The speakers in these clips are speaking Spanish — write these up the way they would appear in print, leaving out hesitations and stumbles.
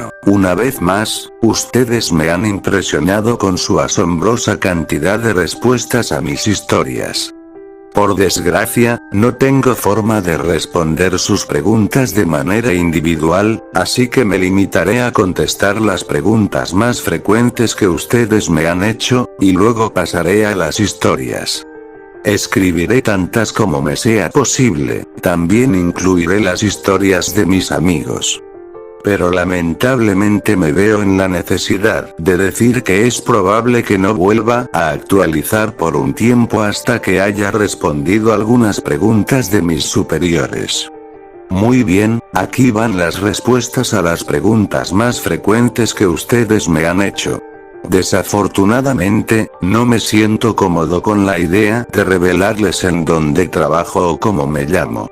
Bueno, una vez más, ustedes me han impresionado con su asombrosa cantidad de respuestas a mis historias. Por desgracia, no tengo forma de responder sus preguntas de manera individual, así que me limitaré a contestar las preguntas más frecuentes que ustedes me han hecho, y luego pasaré a las historias. Escribiré tantas como me sea posible, también incluiré las historias de mis amigos. Pero lamentablemente me veo en la necesidad de decir que es probable que no vuelva a actualizar por un tiempo hasta que haya respondido algunas preguntas de mis superiores. Muy bien, aquí van las respuestas a las preguntas más frecuentes que ustedes me han hecho. Desafortunadamente, no me siento cómodo con la idea de revelarles en dónde trabajo o cómo me llamo.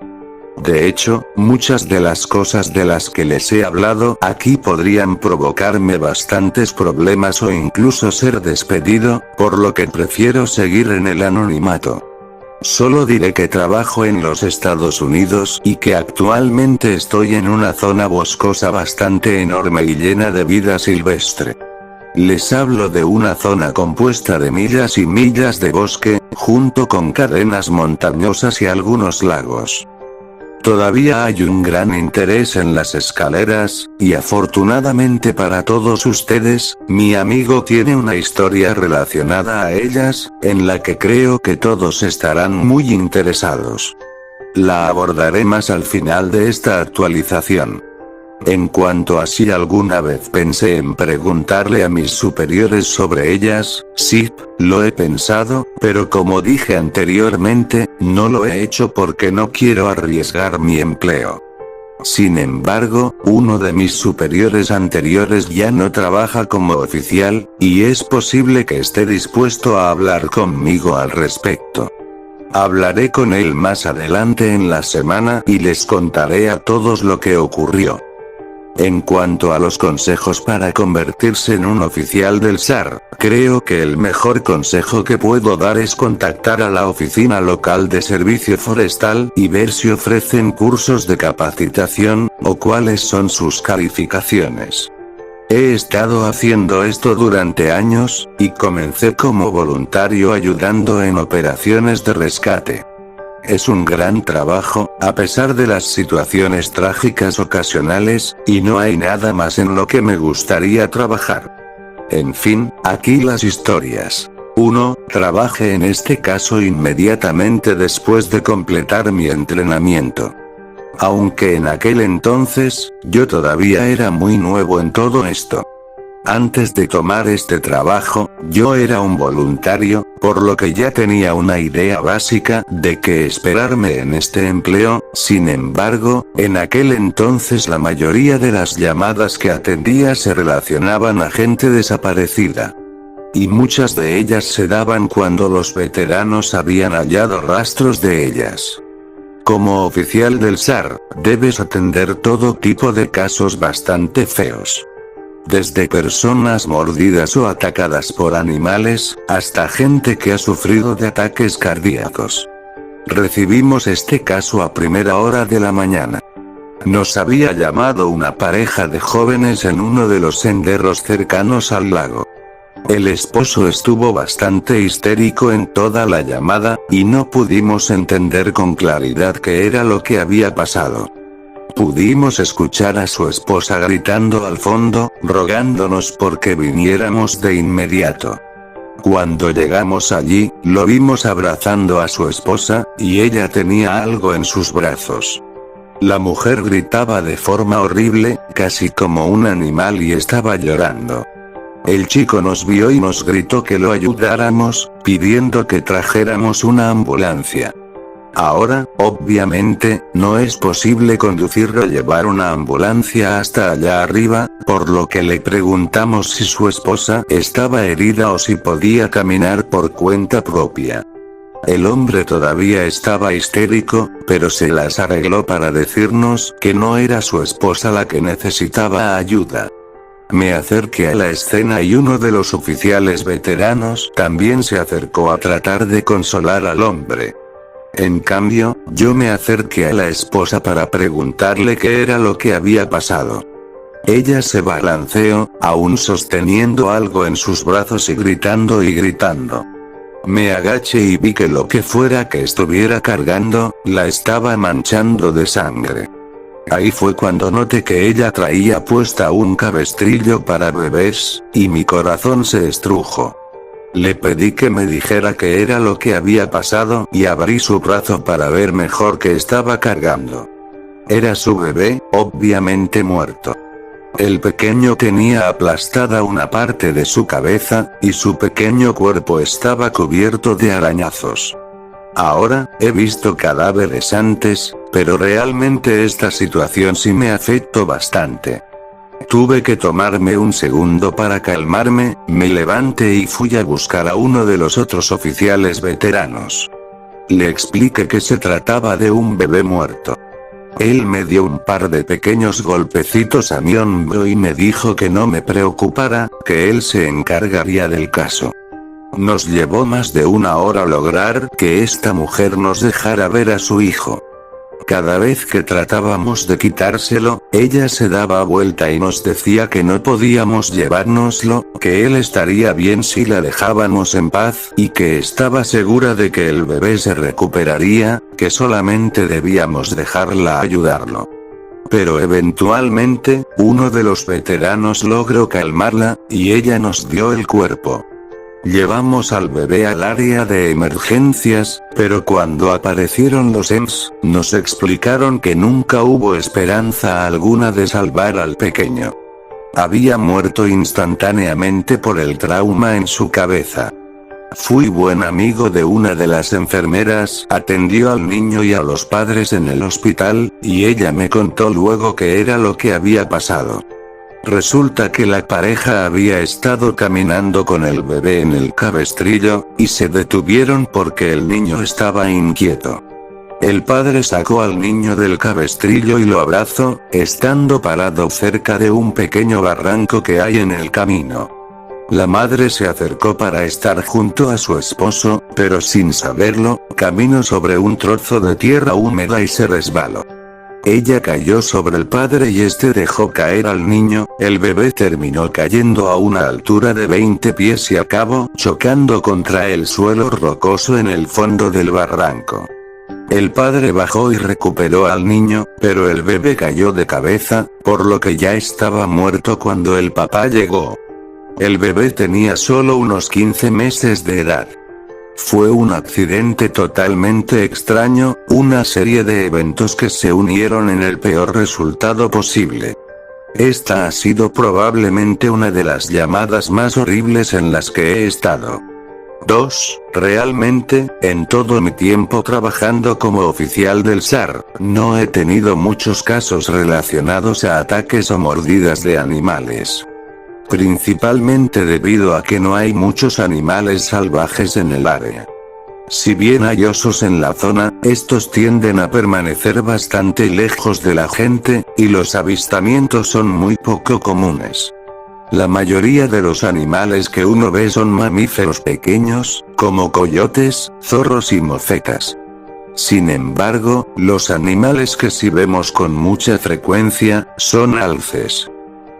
De hecho, muchas de las cosas de las que les he hablado aquí podrían provocarme bastantes problemas o incluso ser despedido, por lo que prefiero seguir en el anonimato. Solo diré que trabajo en los Estados Unidos y que actualmente estoy en una zona boscosa bastante enorme y llena de vida silvestre. Les hablo de una zona compuesta de millas y millas de bosque, junto con cadenas montañosas y algunos lagos. Todavía hay un gran interés en las escaleras, y afortunadamente para todos ustedes, mi amigo tiene una historia relacionada a ellas, en la que creo que todos estarán muy interesados. La abordaré más al final de esta actualización. En cuanto a si alguna vez pensé en preguntarle a mis superiores sobre ellas, sí, lo he pensado, pero como dije anteriormente, no lo he hecho porque no quiero arriesgar mi empleo. Sin embargo, uno de mis superiores anteriores ya no trabaja como oficial, y es posible que esté dispuesto a hablar conmigo al respecto. Hablaré con él más adelante en la semana y les contaré a todos lo que ocurrió. En cuanto a los consejos para convertirse en un oficial del SAR, creo que el mejor consejo que puedo dar es contactar a la oficina local de servicio forestal y ver si ofrecen cursos de capacitación, o cuáles son sus calificaciones. He estado haciendo esto durante años, y comencé como voluntario ayudando en operaciones de rescate. Es un gran trabajo, a pesar de las situaciones trágicas ocasionales, y no hay nada más en lo que me gustaría trabajar. En fin, aquí las historias. 1. Trabajé en este caso inmediatamente después de completar mi entrenamiento. Aunque en aquel entonces, yo todavía era muy nuevo en todo esto. Antes de tomar este trabajo, yo era un voluntario, por lo que ya tenía una idea básica de qué esperarme en este empleo. Sin embargo, en aquel entonces la mayoría de las llamadas que atendía se relacionaban a gente desaparecida. Y muchas de ellas se daban cuando los veteranos habían hallado rastros de ellas. Como oficial del SAR, debes atender todo tipo de casos bastante feos. Desde personas mordidas o atacadas por animales, hasta gente que ha sufrido de ataques cardíacos. Recibimos este caso a primera hora de la mañana. Nos había llamado una pareja de jóvenes en uno de los senderos cercanos al lago. El esposo estuvo bastante histérico en toda la llamada, y no pudimos entender con claridad qué era lo que había pasado. Pudimos escuchar a su esposa gritando al fondo, rogándonos porque viniéramos de inmediato. Cuando llegamos allí, lo vimos abrazando a su esposa, y ella tenía algo en sus brazos. La mujer gritaba de forma horrible, casi como un animal, y estaba llorando. El chico nos vio y nos gritó que lo ayudáramos, pidiendo que trajéramos una ambulancia. Ahora, obviamente, no es posible conducir o llevar una ambulancia hasta allá arriba, por lo que le preguntamos si su esposa estaba herida o si podía caminar por cuenta propia. El hombre todavía estaba histérico, pero se las arregló para decirnos que no era su esposa la que necesitaba ayuda. Me acerqué a la escena y uno de los oficiales veteranos también se acercó a tratar de consolar al hombre. En cambio, yo me acerqué a la esposa para preguntarle qué era lo que había pasado. Ella se balanceó, aún sosteniendo algo en sus brazos y gritando y gritando. Me agaché y vi que lo que fuera que estuviera cargando, la estaba manchando de sangre. Ahí fue cuando noté que ella traía puesta un cabestrillo para bebés, y mi corazón se estrujó. Le pedí que me dijera qué era lo que había pasado y abrí su brazo para ver mejor qué estaba cargando. Era su bebé, obviamente muerto. El pequeño tenía aplastada una parte de su cabeza, y su pequeño cuerpo estaba cubierto de arañazos. Ahora, he visto cadáveres antes, pero realmente esta situación sí me afectó bastante. Tuve que tomarme un segundo para calmarme, me levanté y fui a buscar a uno de los otros oficiales veteranos. Le expliqué que se trataba de un bebé muerto. Él me dio un par de pequeños golpecitos a mi hombro y me dijo que no me preocupara, que él se encargaría del caso. Nos llevó más de una hora lograr que esta mujer nos dejara ver a su hijo. Cada vez que tratábamos de quitárselo, ella se daba vuelta y nos decía que no podíamos llevárnoslo, que él estaría bien si la dejábamos en paz, y que estaba segura de que el bebé se recuperaría, que solamente debíamos dejarla ayudarlo. Pero eventualmente, uno de los veteranos logró calmarla, y ella nos dio el cuerpo. Llevamos al bebé al área de emergencias, pero cuando aparecieron los EMS, nos explicaron que nunca hubo esperanza alguna de salvar al pequeño. Había muerto instantáneamente por el trauma en su cabeza. Fui buen amigo de una de las enfermeras, atendió al niño y a los padres en el hospital, y ella me contó luego qué era lo que había pasado. Resulta que la pareja había estado caminando con el bebé en el cabestrillo, y se detuvieron porque el niño estaba inquieto. El padre sacó al niño del cabestrillo y lo abrazó, estando parado cerca de un pequeño barranco que hay en el camino. La madre se acercó para estar junto a su esposo, pero sin saberlo, caminó sobre un trozo de tierra húmeda y se resbaló. Ella cayó sobre el padre y este dejó caer al niño, el bebé terminó cayendo a una altura de 20 pies y acabó chocando contra el suelo rocoso en el fondo del barranco. El padre bajó y recuperó al niño, pero el bebé cayó de cabeza, por lo que ya estaba muerto cuando el papá llegó. El bebé tenía solo unos 15 meses de edad. Fue un accidente totalmente extraño, una serie de eventos que se unieron en el peor resultado posible. Esta ha sido probablemente una de las llamadas más horribles en las que he estado. 2. Realmente, en todo mi tiempo trabajando como oficial del SAR, no he tenido muchos casos relacionados a ataques o mordidas de animales. Principalmente debido a que no hay muchos animales salvajes en el área. Si bien hay osos en la zona, estos tienden a permanecer bastante lejos de la gente, y los avistamientos son muy poco comunes. La mayoría de los animales que uno ve son mamíferos pequeños, como coyotes, zorros y mofetas. Sin embargo, los animales que sí vemos con mucha frecuencia, son alces.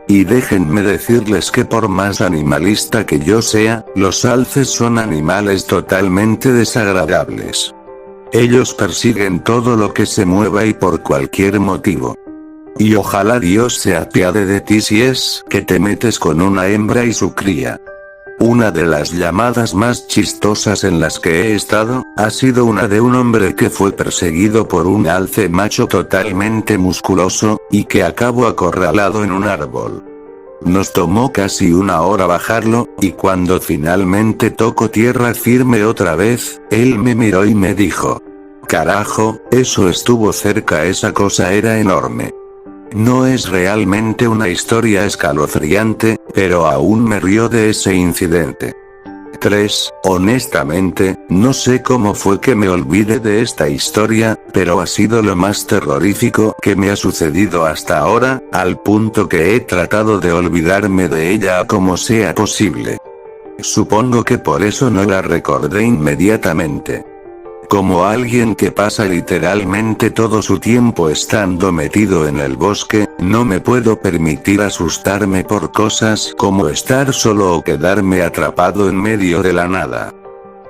Y déjenme decirles que por más animalista que yo sea, los alces son animales totalmente desagradables. Ellos persiguen todo lo que se mueva y por cualquier motivo. Y ojalá Dios se apiade de ti si es que te metes con una hembra y su cría. Una de las llamadas más chistosas en las que he estado, ha sido una de un hombre que fue perseguido por un alce macho totalmente musculoso, y que acabó acorralado en un árbol. Nos tomó casi una hora bajarlo, y cuando finalmente tocó tierra firme otra vez, él me miró y me dijo: "Carajo, eso estuvo cerca, esa cosa era enorme". No es realmente una historia escalofriante, pero aún me río de ese incidente. 3. Honestamente, no sé cómo fue que me olvidé de esta historia, pero ha sido lo más terrorífico que me ha sucedido hasta ahora, al punto que he tratado de olvidarme de ella como sea posible. Supongo que por eso no la recordé inmediatamente. Como alguien que pasa literalmente todo su tiempo estando metido en el bosque, no me puedo permitir asustarme por cosas como estar solo o quedarme atrapado en medio de la nada.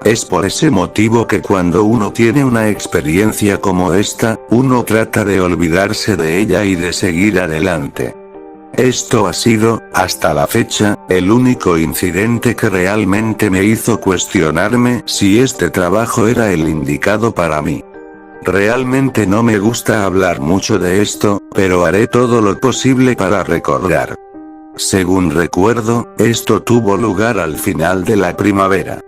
Es por ese motivo que cuando uno tiene una experiencia como esta, uno trata de olvidarse de ella y de seguir adelante. Esto ha sido, hasta la fecha, el único incidente que realmente me hizo cuestionarme si este trabajo era el indicado para mí. Realmente no me gusta hablar mucho de esto, pero haré todo lo posible para recordar. Según recuerdo, esto tuvo lugar al final de la primavera.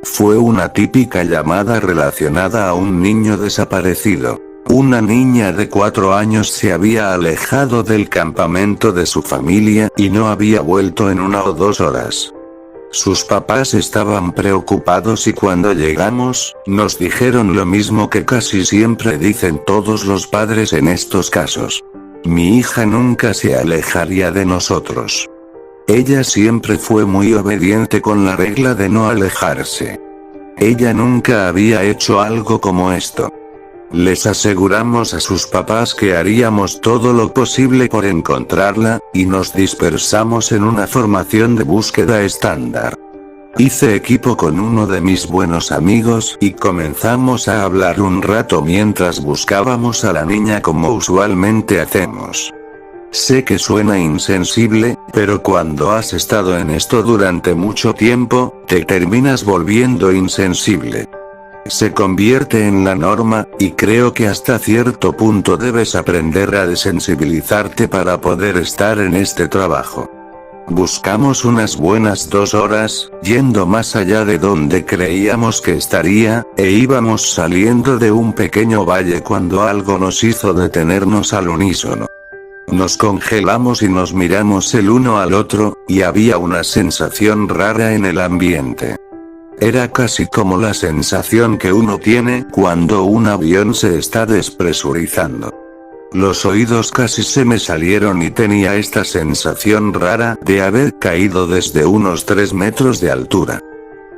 Fue una típica llamada relacionada a un niño desaparecido. Una niña de 4 años se había alejado del campamento de su familia y no había vuelto en 1 o 2 horas. Sus papás estaban preocupados y cuando llegamos, nos dijeron lo mismo que casi siempre dicen todos los padres en estos casos. Mi hija nunca se alejaría de nosotros. Ella siempre fue muy obediente con la regla de no alejarse. Ella nunca había hecho algo como esto. Les aseguramos a sus papás que haríamos todo lo posible por encontrarla, y nos dispersamos en una formación de búsqueda estándar. Hice equipo con uno de mis buenos amigos y comenzamos a hablar un rato mientras buscábamos a la niña como usualmente hacemos. Sé que suena insensible, pero cuando has estado en esto durante mucho tiempo, te terminas volviendo insensible. Se convierte en la norma, y creo que hasta cierto punto debes aprender a desensibilizarte para poder estar en este trabajo. Buscamos unas buenas 2 horas, yendo más allá de donde creíamos que estaría, e íbamos saliendo de un pequeño valle cuando algo nos hizo detenernos al unísono. Nos congelamos y nos miramos el uno al otro, y había una sensación rara en el ambiente. Era casi como la sensación que uno tiene cuando un avión se está despresurizando. Los oídos casi se me salieron y tenía esta sensación rara de haber caído desde unos 3 metros de altura.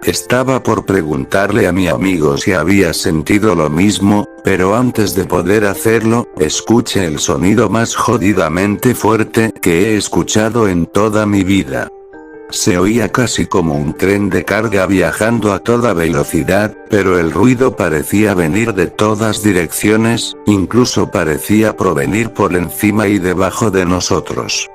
Estaba por preguntarle a mi amigo si había sentido lo mismo, pero antes de poder hacerlo, escuché el sonido más jodidamente fuerte que he escuchado en toda mi vida. Se oía casi como un tren de carga viajando a toda velocidad, pero el ruido parecía venir de todas direcciones, incluso parecía provenir por encima y debajo de nosotros.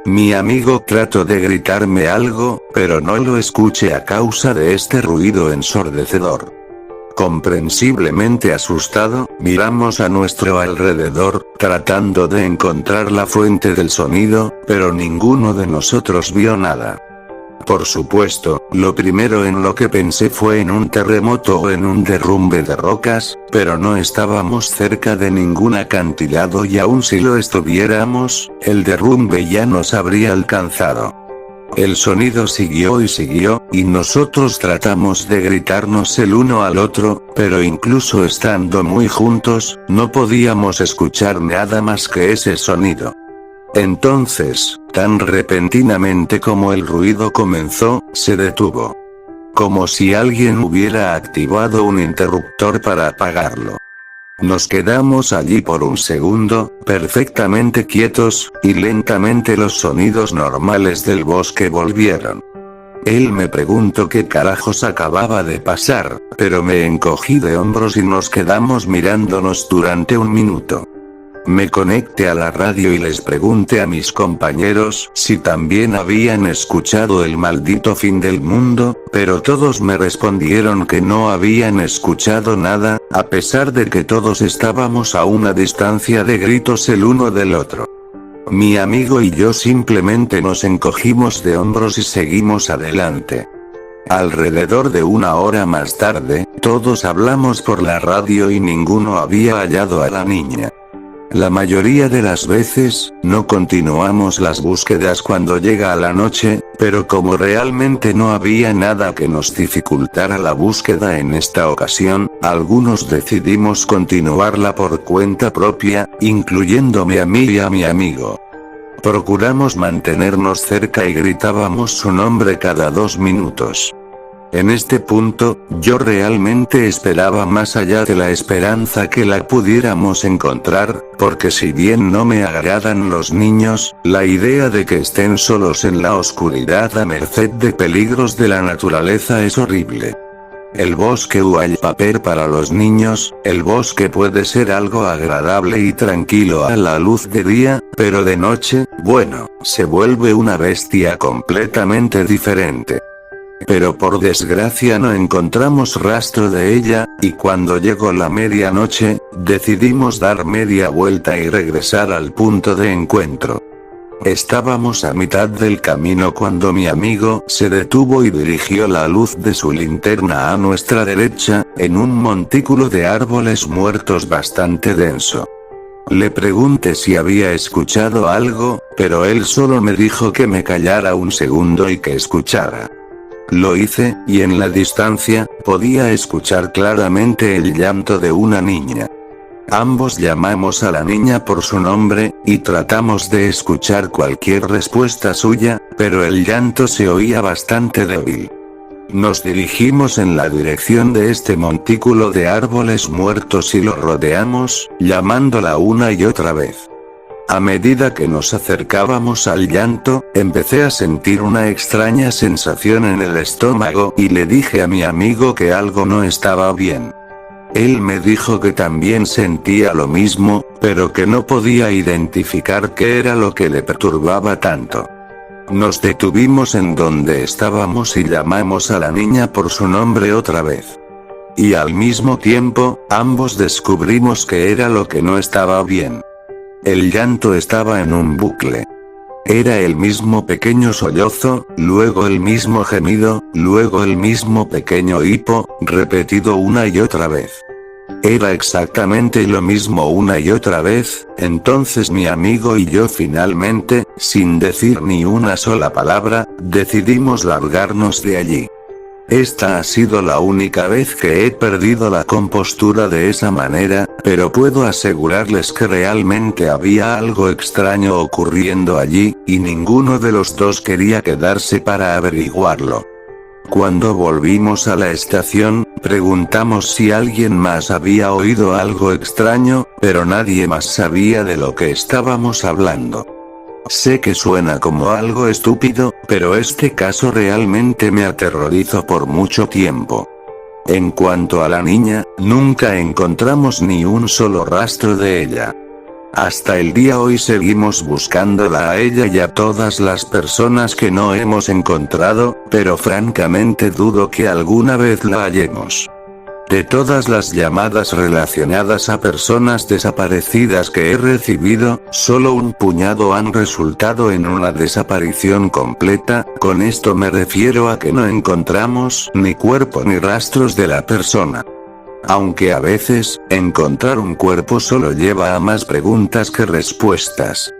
Mi amigo trató de gritarme algo, pero no lo escuché a causa de este ruido ensordecedor. Comprensiblemente asustado, miramos a nuestro alrededor, tratando de encontrar la fuente del sonido, pero ninguno de nosotros vio nada. Por supuesto, lo primero en lo que pensé fue en un terremoto o en un derrumbe de rocas, pero no estábamos cerca de ningún acantilado y aun si lo estuviéramos, el derrumbe ya nos habría alcanzado. El sonido siguió y siguió, y nosotros tratamos de gritarnos el uno al otro, pero incluso estando muy juntos, no podíamos escuchar nada más que ese sonido. Entonces, tan repentinamente como el ruido comenzó, se detuvo. Como si alguien hubiera activado un interruptor para apagarlo. Nos quedamos allí por un segundo, perfectamente quietos, y lentamente los sonidos normales del bosque volvieron. Él me preguntó qué carajos acababa de pasar, pero me encogí de hombros y nos quedamos mirándonos durante un minuto. Me conecté a la radio y les pregunté a mis compañeros si también habían escuchado el maldito fin del mundo, pero todos me respondieron que no habían escuchado nada, a pesar de que todos estábamos a una distancia de gritos el uno del otro. Mi amigo y yo simplemente nos encogimos de hombros y seguimos adelante. Alrededor de 1 hora más tarde, todos hablamos por la radio y ninguno había hallado a la niña. La mayoría de las veces, no continuamos las búsquedas cuando llega la noche, pero como realmente no había nada que nos dificultara la búsqueda en esta ocasión, algunos decidimos continuarla por cuenta propia, incluyéndome a mí y a mi amigo. Procuramos mantenernos cerca y gritábamos su nombre cada 2 minutos. En este punto, yo realmente esperaba más allá de la esperanza que la pudiéramos encontrar, porque si bien no me agradan los niños, la idea de que estén solos en la oscuridad a merced de peligros de la naturaleza es horrible. El bosque wallpaper para los niños, el bosque puede ser algo agradable y tranquilo a la luz de día, pero de noche, bueno, se vuelve una bestia completamente diferente. Pero por desgracia no encontramos rastro de ella, y cuando llegó la medianoche, decidimos dar media vuelta y regresar al punto de encuentro. Estábamos a mitad del camino cuando mi amigo se detuvo y dirigió la luz de su linterna a nuestra derecha, en un montículo de árboles muertos bastante denso. Le pregunté si había escuchado algo, pero él solo me dijo que me callara un segundo y que escuchara. Lo hice, y en la distancia, podía escuchar claramente el llanto de una niña. Ambos llamamos a la niña por su nombre, y tratamos de escuchar cualquier respuesta suya, pero el llanto se oía bastante débil. Nos dirigimos en la dirección de este montículo de árboles muertos y lo rodeamos, llamándola una y otra vez. A medida que nos acercábamos al llanto, empecé a sentir una extraña sensación en el estómago y le dije a mi amigo que algo no estaba bien. Él me dijo que también sentía lo mismo, pero que no podía identificar qué era lo que le perturbaba tanto. Nos detuvimos en donde estábamos y llamamos a la niña por su nombre otra vez. Y al mismo tiempo, ambos descubrimos que era lo que no estaba bien. El llanto estaba en un bucle. Era el mismo pequeño sollozo, luego el mismo gemido, luego el mismo pequeño hipo, repetido una y otra vez. Era exactamente lo mismo una y otra vez, entonces mi amigo y yo finalmente, sin decir ni una sola palabra, decidimos largarnos de allí. Esta ha sido la única vez que he perdido la compostura de esa manera, pero puedo asegurarles que realmente había algo extraño ocurriendo allí, y ninguno de los dos quería quedarse para averiguarlo. Cuando volvimos a la estación, preguntamos si alguien más había oído algo extraño, pero nadie más sabía de lo que estábamos hablando. Sé que suena como algo estúpido, pero este caso realmente me aterrorizó por mucho tiempo. En cuanto a la niña, nunca encontramos ni un solo rastro de ella. Hasta el día hoy seguimos buscándola a ella y a todas las personas que no hemos encontrado, pero francamente dudo que alguna vez la hallemos. De todas las llamadas relacionadas a personas desaparecidas que he recibido, solo un puñado han resultado en una desaparición completa. Con esto me refiero a que no encontramos ni cuerpo ni rastros de la persona. Aunque a veces, encontrar un cuerpo solo lleva a más preguntas que respuestas.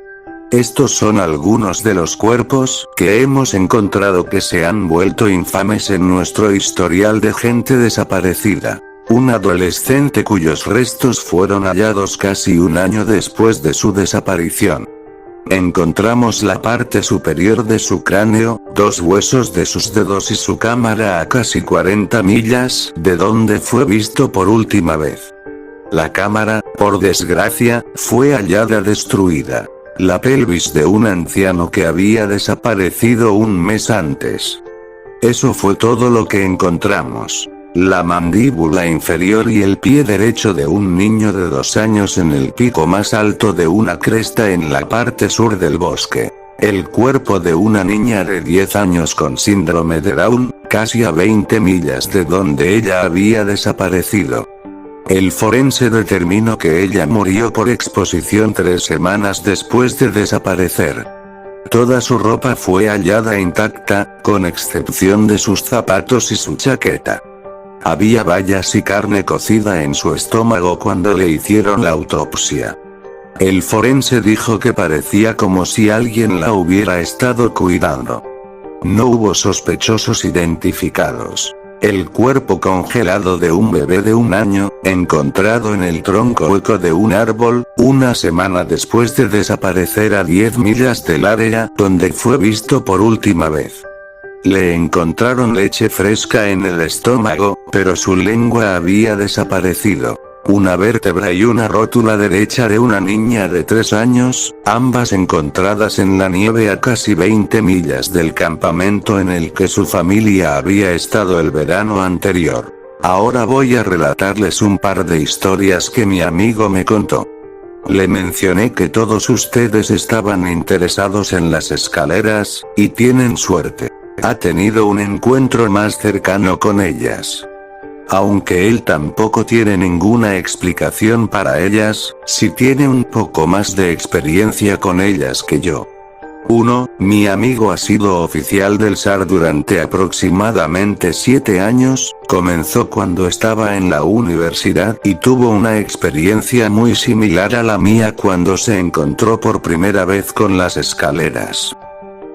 Estos son algunos de los cuerpos que hemos encontrado que se han vuelto infames en nuestro historial de gente desaparecida. Un adolescente cuyos restos fueron hallados casi un año después de su desaparición. Encontramos la parte superior de su cráneo, 2 huesos de sus dedos y su cámara a casi 40 millas de donde fue visto por última vez. La cámara, por desgracia, fue hallada destruida. La pelvis de un anciano que había desaparecido un mes antes. Eso fue todo lo que encontramos. La mandíbula inferior y el pie derecho de un niño de 2 años en el pico más alto de una cresta en la parte sur del bosque. El cuerpo de una niña de 10 años con síndrome de Down, casi a 20 millas de donde ella había desaparecido. El forense determinó que ella murió por exposición 3 semanas después de desaparecer. Toda su ropa fue hallada intacta, con excepción de sus zapatos y su chaqueta. Había bayas y carne cocida en su estómago cuando le hicieron la autopsia. El forense dijo que parecía como si alguien la hubiera estado cuidando. No hubo sospechosos identificados. El cuerpo congelado de un bebé de 1 año, encontrado en el tronco hueco de un árbol, una semana después de desaparecer a 10 millas del área donde fue visto por última vez. Le encontraron leche fresca en el estómago, pero su lengua había desaparecido. Una vértebra y una rótula derecha de una niña de 3 años, ambas encontradas en la nieve a casi 20 millas del campamento en el que su familia había estado el verano anterior. Ahora voy a relatarles un par de historias que mi amigo me contó. Le mencioné que todos ustedes estaban interesados en las escaleras, y tienen suerte. Ha tenido un encuentro más cercano con ellas. Aunque él tampoco tiene ninguna explicación para ellas, sí tiene un poco más de experiencia con ellas que yo. 1. Mi amigo ha sido oficial del SAR durante aproximadamente 7 años, comenzó cuando estaba en la universidad y tuvo una experiencia muy similar a la mía cuando se encontró por primera vez con las escaleras.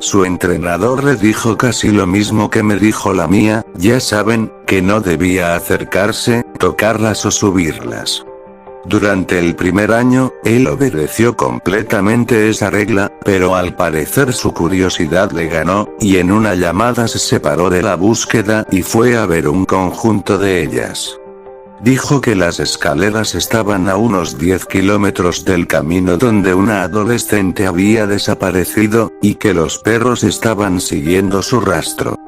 Su entrenador le dijo casi lo mismo que me dijo la mía, ya saben, que no debía acercarse, tocarlas o subirlas. Durante el primer año, él obedeció completamente esa regla, pero al parecer su curiosidad le ganó, y en una llamada se separó de la búsqueda y fue a ver un conjunto de ellas. Dijo que las escaleras estaban a unos 10 kilómetros del camino donde una adolescente había desaparecido, y que los perros estaban siguiendo su rastro.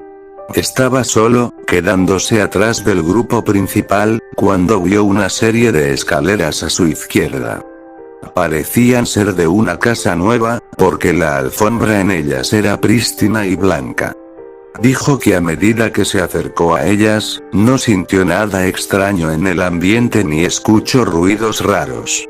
Estaba solo, quedándose atrás del grupo principal, cuando vio una serie de escaleras a su izquierda. Parecían ser de una casa nueva, porque la alfombra en ellas era prístina y blanca. Dijo que a medida que se acercó a ellas, no sintió nada extraño en el ambiente ni escuchó ruidos raros.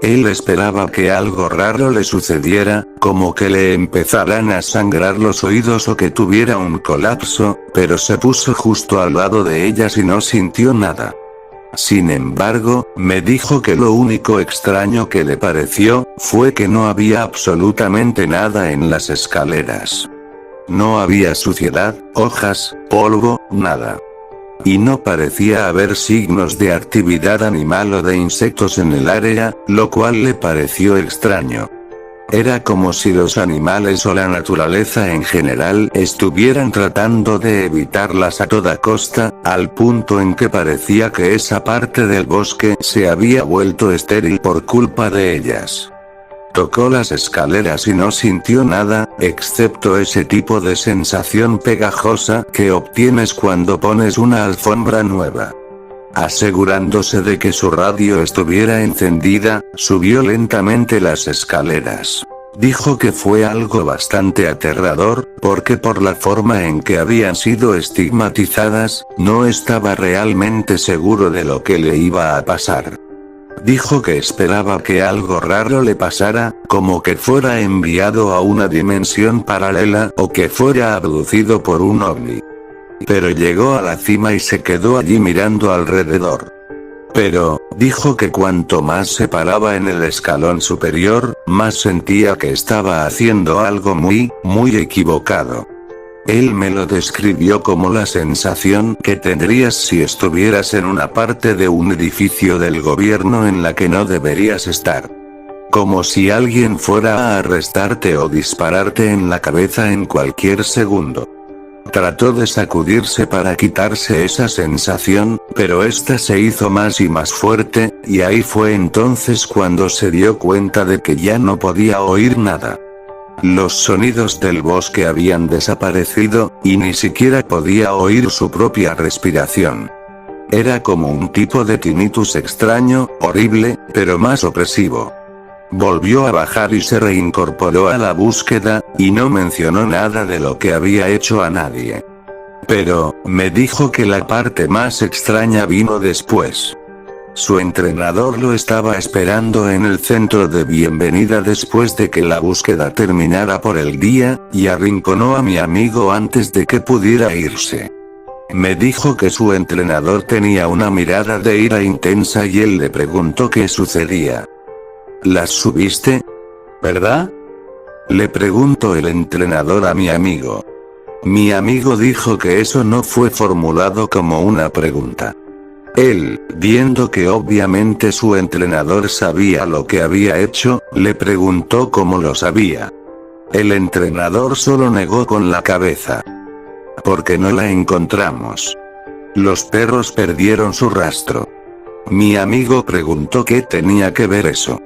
Él esperaba que algo raro le sucediera, como que le empezaran a sangrar los oídos o que tuviera un colapso, pero se puso justo al lado de ellas y no sintió nada. Sin embargo, me dijo que lo único extraño que le pareció, fue que no había absolutamente nada en las escaleras. No había suciedad, hojas, polvo, nada. Y no parecía haber signos de actividad animal o de insectos en el área, lo cual le pareció extraño. Era como si los animales o la naturaleza en general estuvieran tratando de evitarlas a toda costa, al punto en que parecía que esa parte del bosque se había vuelto estéril por culpa de ellas. Tocó las escaleras y no sintió nada, excepto ese tipo de sensación pegajosa que obtienes cuando pones una alfombra nueva. Asegurándose de que su radio estuviera encendida, subió lentamente las escaleras. Dijo que fue algo bastante aterrador, porque por la forma en que habían sido estigmatizadas, no estaba realmente seguro de lo que le iba a pasar. Dijo que esperaba que algo raro le pasara, como que fuera enviado a una dimensión paralela o que fuera abducido por un ovni. Pero llegó a la cima y se quedó allí mirando alrededor. Pero, dijo que cuanto más se paraba en el escalón superior, más sentía que estaba haciendo algo muy equivocado. Él me lo describió como la sensación que tendrías si estuvieras en una parte de un edificio del gobierno en la que no deberías estar. Como si alguien fuera a arrestarte o dispararte en la cabeza en cualquier segundo. Trató de sacudirse para quitarse esa sensación, pero esta se hizo más y más fuerte, y ahí fue entonces cuando se dio cuenta de que ya no podía oír nada. Los sonidos del bosque habían desaparecido, y ni siquiera podía oír su propia respiración. Era como un tipo de tinnitus extraño, horrible, pero más opresivo. Volvió a bajar y se reincorporó a la búsqueda, y no mencionó nada de lo que había hecho a nadie. Pero, me dijo que la parte más extraña vino después. Su entrenador lo estaba esperando en el centro de bienvenida después de que la búsqueda terminara por el día, y arrinconó a mi amigo antes de que pudiera irse. Me dijo que su entrenador tenía una mirada de ira intensa y él le preguntó qué sucedía. ¿Las subiste? ¿Verdad? Le preguntó el entrenador a mi amigo. Mi amigo dijo que eso no fue formulado como una pregunta. Él, viendo que obviamente su entrenador sabía lo que había hecho, le preguntó cómo lo sabía. El entrenador solo negó con la cabeza. porque no la encontramos. Los perros perdieron su rastro. Mi amigo preguntó qué tenía que ver eso.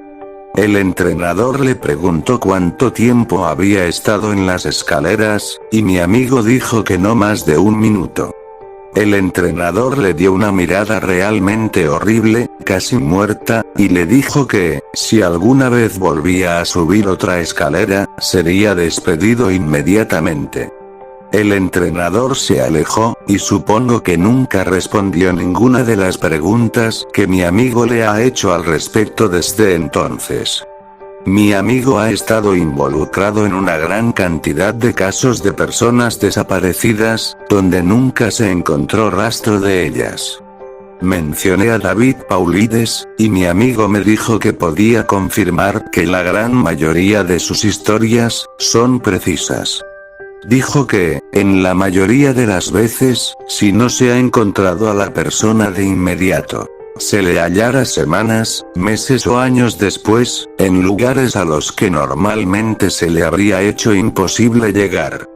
El entrenador le preguntó cuánto tiempo había estado en las escaleras, y mi amigo dijo que no más de 1 minuto. El entrenador le dio una mirada realmente horrible, casi muerta, y le dijo que, si alguna vez volvía a subir otra escalera, sería despedido inmediatamente. El entrenador se alejó, y supongo que nunca respondió ninguna de las preguntas que mi amigo le ha hecho al respecto desde entonces. Mi amigo ha estado involucrado en una gran cantidad de casos de personas desaparecidas, donde nunca se encontró rastro de ellas. Mencioné a David Paulides, y mi amigo me dijo que podía confirmar que la gran mayoría de sus historias son precisas. Dijo que, en la mayoría de las veces, si no se ha encontrado a la persona de inmediato, se le hallará semanas, meses o años después, en lugares a los que normalmente se le habría hecho imposible llegar.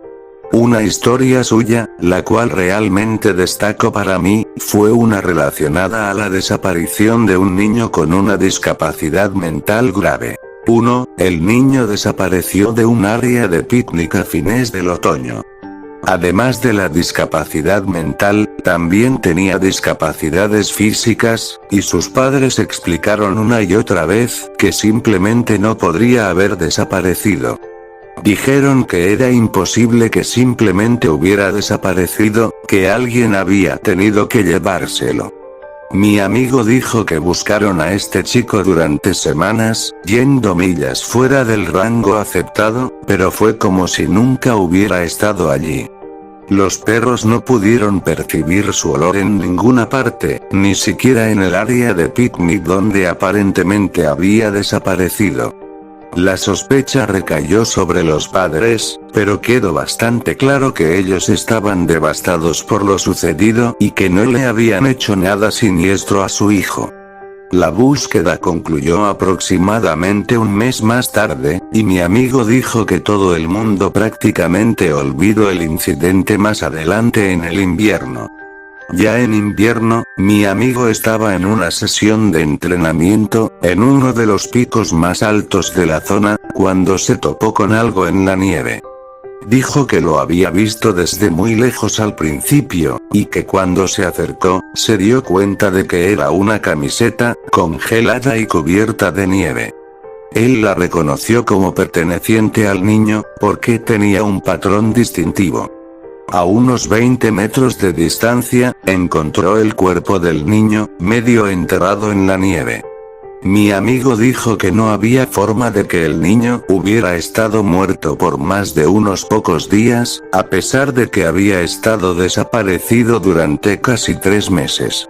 Una historia suya, la cual realmente destaco para mí, fue una relacionada a la desaparición de un niño con una discapacidad mental grave. 1. El niño desapareció de un área de picnic a fines del otoño. Además de la discapacidad mental, también tenía discapacidades físicas, y sus padres explicaron una y otra vez que simplemente no podría haber desaparecido. Dijeron que era imposible que simplemente hubiera desaparecido, que alguien había tenido que llevárselo. Mi amigo dijo que buscaron a este chico durante semanas, yendo millas fuera del rango aceptado, pero fue como si nunca hubiera estado allí. Los perros no pudieron percibir su olor en ninguna parte, ni siquiera en el área de picnic donde aparentemente había desaparecido. La sospecha recayó sobre los padres, pero quedó bastante claro que ellos estaban devastados por lo sucedido y que no le habían hecho nada siniestro a su hijo. La búsqueda concluyó aproximadamente 1 mes más tarde, y mi amigo dijo que todo el mundo prácticamente olvidó el incidente más adelante en el invierno. Ya en invierno, mi amigo estaba en una sesión de entrenamiento, en uno de los picos más altos de la zona, cuando se topó con algo en la nieve. Dijo que lo había visto desde muy lejos al principio, y que cuando se acercó, se dio cuenta de que era una camiseta, congelada y cubierta de nieve. Él la reconoció como perteneciente al niño, porque tenía un patrón distintivo. A unos 20 metros de distancia, encontró el cuerpo del niño, medio enterrado en la nieve. Mi amigo dijo que no había forma de que el niño hubiera estado muerto por más de unos pocos días, a pesar de que había estado desaparecido durante casi 3 meses.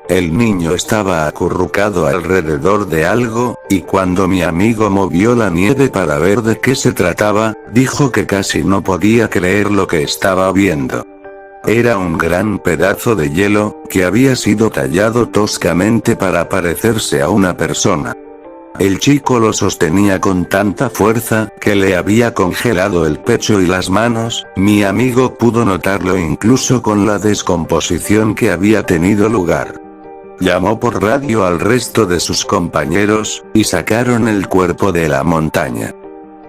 El niño estaba acurrucado alrededor de algo, y cuando mi amigo movió la nieve para ver de qué se trataba, dijo que casi no podía creer lo que estaba viendo. Era un gran pedazo de hielo, que había sido tallado toscamente para parecerse a una persona. El chico lo sostenía con tanta fuerza, que le había congelado el pecho y las manos. Mi amigo pudo notarlo incluso con la descomposición que había tenido lugar. Llamó por radio al resto de sus compañeros, y sacaron el cuerpo de la montaña.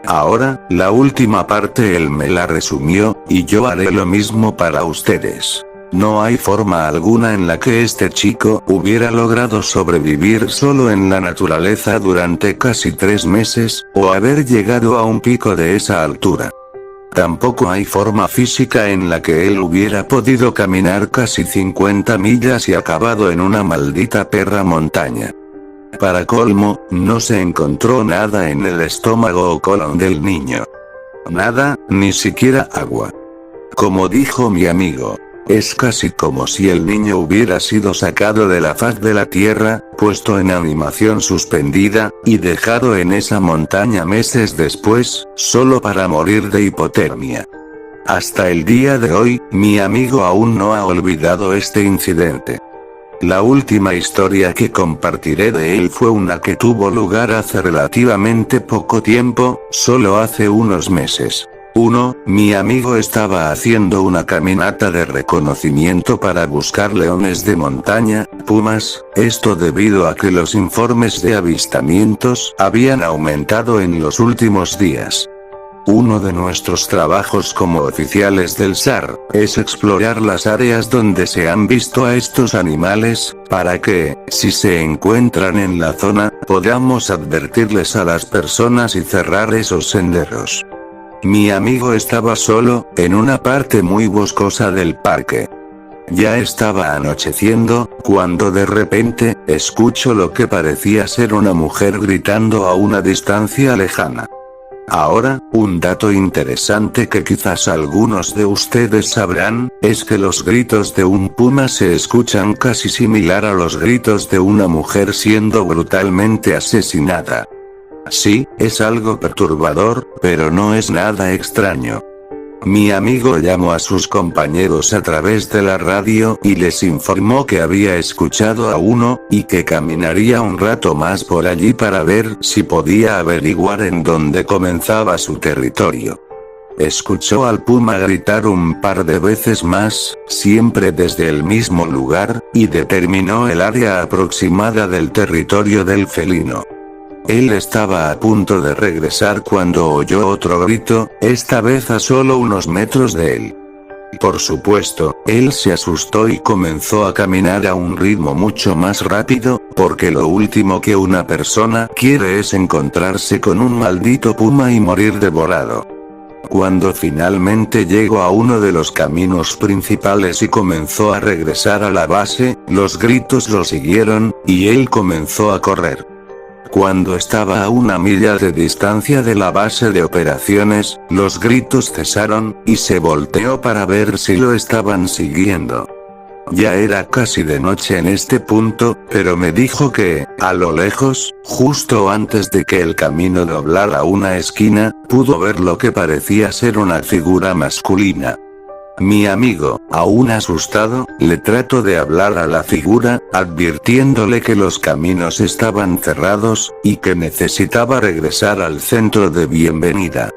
Ahora, la última parte él me la resumió, y yo haré lo mismo para ustedes. No hay forma alguna en la que este chico hubiera logrado sobrevivir solo en la naturaleza durante casi 3 meses, o haber llegado a un pico de esa altura. Tampoco hay forma física en la que él hubiera podido caminar casi 50 millas y acabado en una maldita perra montaña. Para colmo, no se encontró nada en el estómago o colon del niño. Nada, ni siquiera agua. Como dijo mi amigo, es casi como si el niño hubiera sido sacado de la faz de la tierra, puesto en animación suspendida, y dejado en esa montaña meses después, solo para morir de hipotermia. Hasta el día de hoy, mi amigo aún no ha olvidado este incidente. La última historia que compartiré de él fue una que tuvo lugar hace relativamente poco tiempo, solo hace unos meses. 1. Mi amigo estaba haciendo una caminata de reconocimiento para buscar leones de montaña, pumas, esto debido a que los informes de avistamientos habían aumentado en los últimos días. Uno de nuestros trabajos como oficiales del SAR, es explorar las áreas donde se han visto a estos animales, para que, si se encuentran en la zona, podamos advertirles a las personas y cerrar esos senderos. Mi amigo estaba solo, en una parte muy boscosa del parque. Ya estaba anocheciendo, cuando de repente, escucho lo que parecía ser una mujer gritando a una distancia lejana. Ahora, un dato interesante que quizás algunos de ustedes sabrán, es que los gritos de un puma se escuchan casi similar a los gritos de una mujer siendo brutalmente asesinada. Sí, es algo perturbador, pero no es nada extraño. Mi amigo llamó a sus compañeros a través de la radio y les informó que había escuchado a uno, y que caminaría un rato más por allí para ver si podía averiguar en dónde comenzaba su territorio. Escuchó al puma gritar un par de veces más, siempre desde el mismo lugar, y determinó el área aproximada del territorio del felino. Él estaba a punto de regresar cuando oyó otro grito, esta vez a solo unos metros de él. Por supuesto, él se asustó y comenzó a caminar a un ritmo mucho más rápido, porque lo último que una persona quiere es encontrarse con un maldito puma y morir devorado. Cuando finalmente llegó a uno de los caminos principales y comenzó a regresar a la base, los gritos lo siguieron, y él comenzó a correr. Cuando estaba a 1 milla de distancia de la base de operaciones, los gritos cesaron, y se volteó para ver si lo estaban siguiendo. Ya era casi de noche en este punto, pero me dijo que, a lo lejos, justo antes de que el camino doblara una esquina, pudo ver lo que parecía ser una figura masculina. Mi amigo, aún asustado, le trató de hablar a la figura, advirtiéndole que los caminos estaban cerrados, y que necesitaba regresar al centro de bienvenida.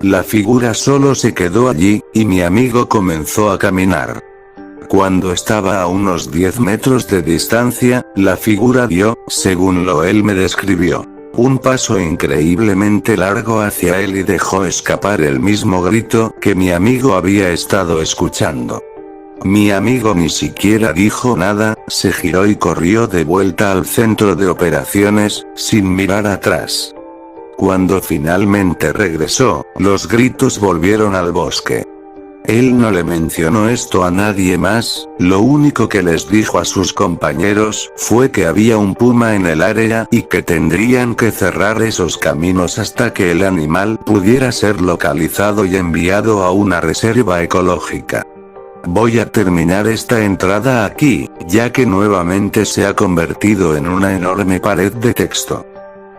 La figura solo se quedó allí, y mi amigo comenzó a caminar. Cuando estaba a unos 10 metros de distancia, la figura dio, según él me describió, un paso increíblemente largo hacia él y dejó escapar el mismo grito que mi amigo había estado escuchando. Mi amigo ni siquiera dijo nada, se giró y corrió de vuelta al centro de operaciones, sin mirar atrás. Cuando finalmente regresó, los gritos volvieron al bosque. Él no le mencionó esto a nadie más, lo único que les dijo a sus compañeros fue que había un puma en el área y que tendrían que cerrar esos caminos hasta que el animal pudiera ser localizado y enviado a una reserva ecológica. Voy a terminar esta entrada aquí, ya que nuevamente se ha convertido en una enorme pared de texto.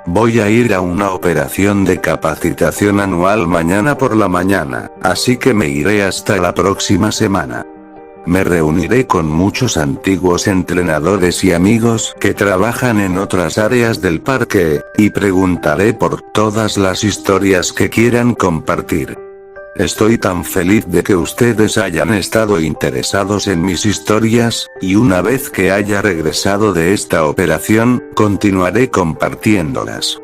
Voy a ir a una operación de capacitación anual mañana por la mañana, así que me iré hasta la próxima semana. Me reuniré con muchos antiguos entrenadores y amigos que trabajan en otras áreas del parque, y preguntaré por todas las historias que quieran compartir. Estoy tan feliz de que ustedes hayan estado interesados en mis historias, y una vez que haya regresado de esta operación, continuaré compartiéndolas.